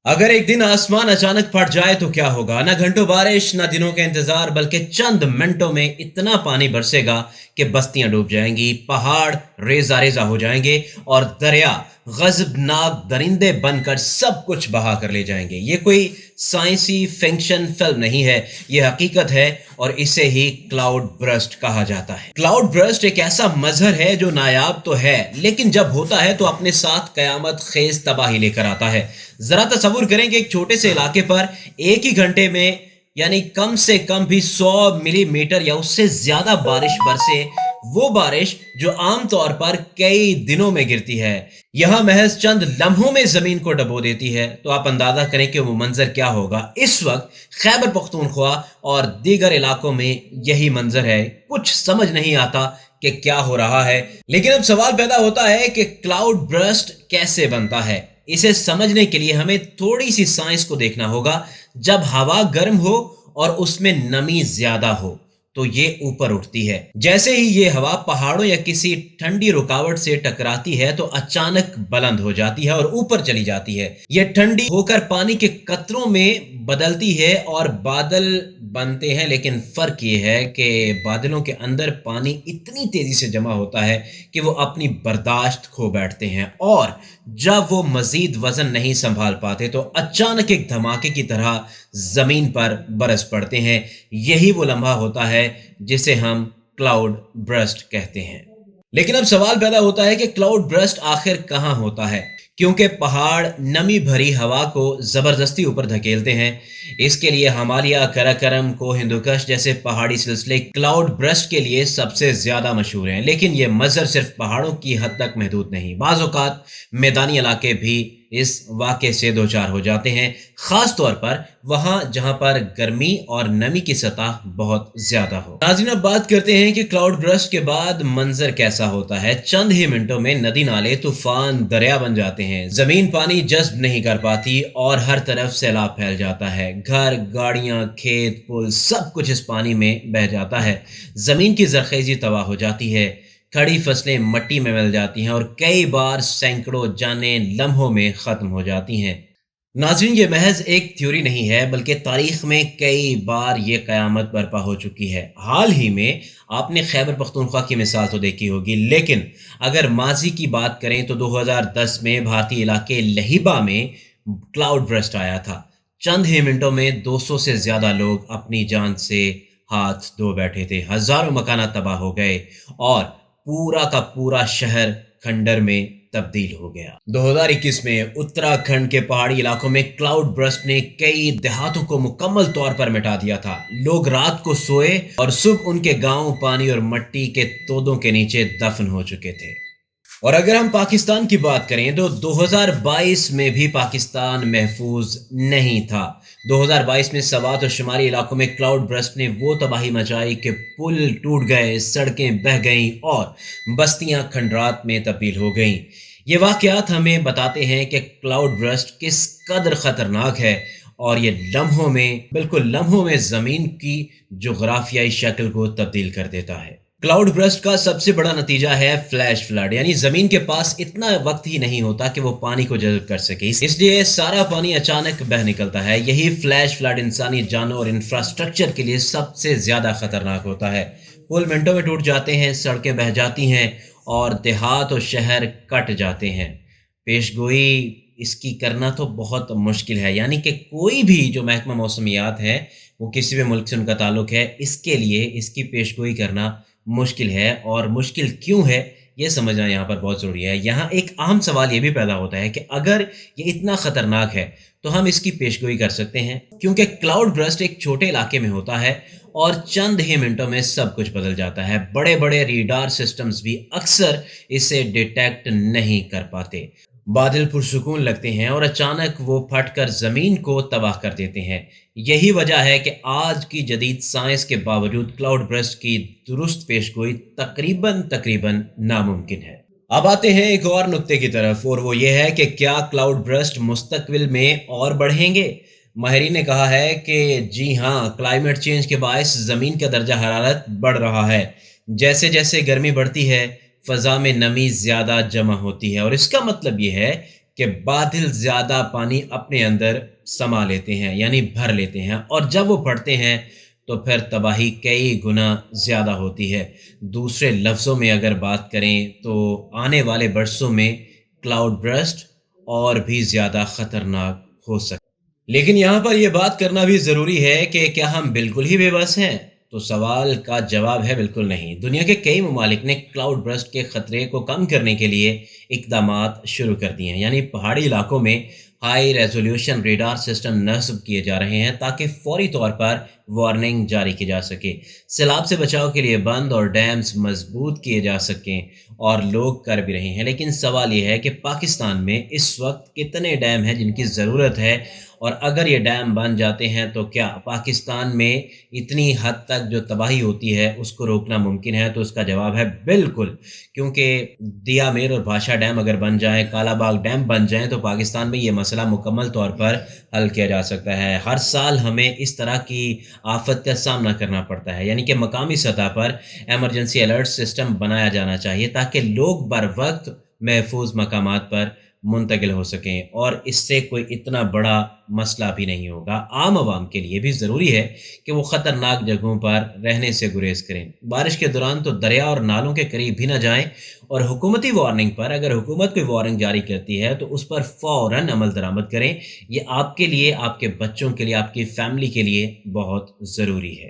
अगर एक दिन आसमान अचानक फट जाए तो क्या होगा? न घंटों बारिश, न दिनों का इंतजार, बल्कि चंद मिनटों में इतना पानी बरसेगा कि बस्तियां डूब जाएंगी, पहाड़ रेजा रेजा हो जाएंगे और दरिया गजबनाक दरिंदे बनकर सब कुछ बहा कर ले जाएंगे। ये कोई साइंसी फिक्शन फिल्म नहीं है, ये हकीकत है और इसे ही क्लाउड ब्रस्ट कहा जाता है। क्लाउड ब्रस्ट एक ऐसा मजहर है जो नायाब तो है, लेकिन जब होता है तो अपने साथ कयामत खेज तबाही लेकर आता है। जरा तस्वुर करें कि एक छोटे से इलाके पर एक ही घंटे में यानी कम से कम भी 100 मिलीमीटर या उससे ज्यादा बारिश बरसे, वो बारिश जो आमतौर पर कई दिनों में गिरती है, यह महज चंद लम्हों में जमीन को डबो देती है। तो आप अंदाजा करें कि वो मंजर क्या होगा। इस वक्त खैबर पख्तूनख्वा और दीगर इलाकों में यही मंजर है। कुछ समझ नहीं आता कि क्या हो रहा है। लेकिन अब सवाल पैदा होता है कि क्लाउड ब्रस्ट कैसे बनता है। इसे समझने के लिए हमें थोड़ी सी साइंस को देखना होगा। जब हवा गर्म हो और उसमें नमी ज्यादा हो तो ये ऊपर उठती है। जैसे ही ये हवा पहाड़ों या किसी ठंडी रुकावट से टकराती है तो अचानक बुलंद हो जाती है और ऊपर चली जाती है। ये ठंडी होकर पानी के कतरों में बदलती है और बादल बनते हैं। लेकिन फर्क ये है कि बादलों के अंदर पानी इतनी तेजी से जमा होता है कि वो अपनी बर्दाश्त खो बैठते हैं और जब वो मजीद वजन नहीं संभाल पाते तो अचानक एक धमाके की तरह जमीन पर बरस पड़ते हैं। यही वो लम्हा होता है जिसे हम क्लाउड ब्रस्ट कहते हैं। लेकिन अब सवाल पैदा होता है कि क्लाउड ब्रस्ट आखिर कहाँ होता है, क्योंकि पहाड़ नमी भरी हवा को जबरदस्ती ऊपर धकेलते हैं। इसके लिए हिमालय, कराकोरम, हिंदुकुश जैसे पहाड़ी सिलसिले क्लाउड ब्रस्ट के लिए सबसे ज्यादा मशहूर हैं। लेकिन ये मंजर सिर्फ पहाड़ों की हद तक महदूद नहीं, बाज़ औक़ात मैदानी इलाके भी इस वाक़े से दो चार हो जाते हैं, खास तौर पर वहां जहां पर गर्मी और नमी की सतह बहुत ज्यादा हो। नाज़रीन, अब बात करते हैं कि क्लाउड ब्रस्ट के बाद मंजर कैसा होता है। चंद ही मिनटों में नदी नाले तूफान दरिया बन जाते हैं, जमीन पानी जज्ब नहीं कर पाती और हर तरफ सैलाब फैल जाता है। घर, गाड़ियां, खेत, पुल सब कुछ इस पानी में बह जाता है। जमीन की जरखेजी तबाह हो जाती है, खड़ी फसलें मट्टी में मिल जाती हैं और कई बार सैकड़ों जानें लम्हों में ख़त्म हो जाती हैं। नाज़रीन, ये महज एक थ्योरी नहीं है, बल्कि तारीख में कई बार ये क़यामत बर्पा हो चुकी है। हाल ही में आपने खैबर पख्तूनख्वा की मिसाल तो देखी होगी, लेकिन अगर माजी की बात करें तो 2010 में भारतीय इलाके लहिबा में क्लाउड ब्रस्ट आया था। चंद ही मिनटों में 200 से ज़्यादा लोग अपनी जान से हाथ धो बैठे थे। हज़ारों मकानात तबाह हो गए और पूरा का पूरा शहर खंडर में तब्दील हो गया। 2021 में उत्तराखंड के पहाड़ी इलाकों में क्लाउड ब्रस्ट ने कई देहातों को मुकम्मल तौर पर मिटा दिया था। लोग रात को सोए और सुबह उनके गांव पानी और मिट्टी के तोदों के नीचे दफन हो चुके थे। और अगर हम पाकिस्तान की बात करें तो 2022 में भी पाकिस्तान महफूज नहीं था। 2022 में सवात और शुमारी इलाकों में क्लाउड ब्रस्ट ने वो तबाही मचाई कि पुल टूट गए, सड़कें बह गईं और बस्तियां खंडरात में तब्दील हो गईं। ये वाक़यात हमें बताते हैं कि क्लाउड ब्रस्ट किस कदर ख़तरनाक है और ये लम्हों में, बिल्कुल लम्हों में ज़मीन की जोग्राफियाई शक्ल को तब्दील कर देता है। क्लाउड ब्रस्ट का सबसे बड़ा नतीजा है फ्लैश फ्लड, यानी जमीन के पास इतना वक्त ही नहीं होता कि वो पानी को जज़ब कर सके, इसलिए सारा पानी अचानक बह निकलता है। यही फ्लैश फ्लड इंसानी जानों और इंफ्रास्ट्रक्चर के लिए सबसे ज्यादा खतरनाक होता है। पुल मिनटों में टूट जाते हैं, सड़कें बह जाती हैं और देहात और शहर कट जाते हैं। पेशगोई इसकी करना तो बहुत मुश्किल है, यानी कि कोई भी जो महकमा मौसमियात है, वो किसी भी मुल्क से उनका ताल्लुक है, इसके लिए इसकी पेशगोई करना मुश्किल है। और मुश्किल क्यों है ये समझना यहाँ पर बहुत ज़रूरी है। यहाँ एक अहम सवाल ये भी पैदा होता है कि अगर ये इतना ख़तरनाक है तो हम इसकी पेशगोई कर सकते हैं, क्योंकि क्लाउड ब्रस्ट एक छोटे इलाके में होता है और चंद ही मिनटों में सब कुछ बदल जाता है। बड़े बड़े रेडार सिस्टम्स भी अक्सर इसे डिटेक्ट नहीं कर पाते। बादल पुरसुकून लगते हैं और अचानक वो फटकर ज़मीन को तबाह कर देते हैं। यही वजह है कि आज की जदीद साइंस के बावजूद क्लाउड ब्रस्ट की दुरुस्त पेशगोई तकरीबन नामुमकिन है। अब आते हैं एक और नुक्ते की तरफ, और वो ये है कि क्या क्लाउड ब्रस्ट मुस्तकबिल में और बढ़ेंगे। माहिरीन ने कहा है कि जी हाँ, क्लाइमेट चेंज के बायस ज़मीन का दर्जा हरारत बढ़ रहा है। जैसे जैसे गर्मी बढ़ती है, फ़ज़ा में नमी ज़्यादा जमा होती है और इसका मतलब ये है کہ بادل زیادہ پانی اپنے اندر سما لیتے ہیں یعنی بھر لیتے ہیں، اور جب وہ بڑھتے ہیں تو پھر تباہی کئی گنا زیادہ ہوتی ہے۔ دوسرے لفظوں میں اگر بات کریں تو آنے والے برسوں میں کلاؤڈ برسٹ اور بھی زیادہ خطرناک ہو سکتا ہے۔ لیکن یہاں پر یہ بات کرنا بھی ضروری ہے کہ کیا ہم بالکل ہی بے بس ہیں؟ تو سوال کا جواب ہے بالکل نہیں۔ دنیا کے کئی ممالک نے کلاؤڈ برسٹ کے خطرے کو کم کرنے کے لیے اقدامات شروع کر دیے ہیں، یعنی پہاڑی علاقوں میں ہائی ریزولوشن ریڈار سسٹم نصب کیے جا رہے ہیں تاکہ فوری طور پر وارننگ جاری کی جا سکے، سیلاب سے بچاؤ کے لیے بند اور ڈیمز مضبوط کیے جا سکیں، اور لوگ کر بھی رہے ہیں۔ لیکن سوال یہ ہے کہ پاکستان میں اس وقت کتنے ڈیم ہیں جن کی ضرورت ہے، اور اگر یہ ڈیم بن جاتے ہیں تو کیا پاکستان میں اتنی حد تک جو تباہی ہوتی ہے اس کو روکنا ممکن ہے؟ تو اس کا جواب ہے بالکل، کیونکہ دیا میر اور بھاشا ڈیم اگر بن جائیں، کالا باغ ڈیم بن جائیں تو پاکستان میں یہ مسئلہ مکمل طور پر حل کیا جا سکتا ہے۔ ہر سال ہمیں اس طرح کی آفت کا سامنا کرنا پڑتا ہے، یعنی کہ مقامی سطح پر ایمرجنسی الرٹ سسٹم بنایا جانا چاہیے تاکہ لوگ بر وقت محفوظ مقامات پر منتقل ہو سکیں، اور اس سے کوئی اتنا بڑا مسئلہ بھی نہیں ہوگا۔ عام عوام کے لیے بھی ضروری ہے کہ وہ خطرناک جگہوں پر رہنے سے گریز کریں۔ بارش کے دوران تو دریا اور نالوں کے قریب بھی نہ جائیں، اور حکومتی وارننگ پر اگر حکومت کوئی وارننگ جاری کرتی ہے تو اس پر فوراً عمل درآمد کریں۔ یہ آپ کے لیے، آپ کے بچوں کے لیے، آپ کی فیملی کے لیے بہت ضروری ہے۔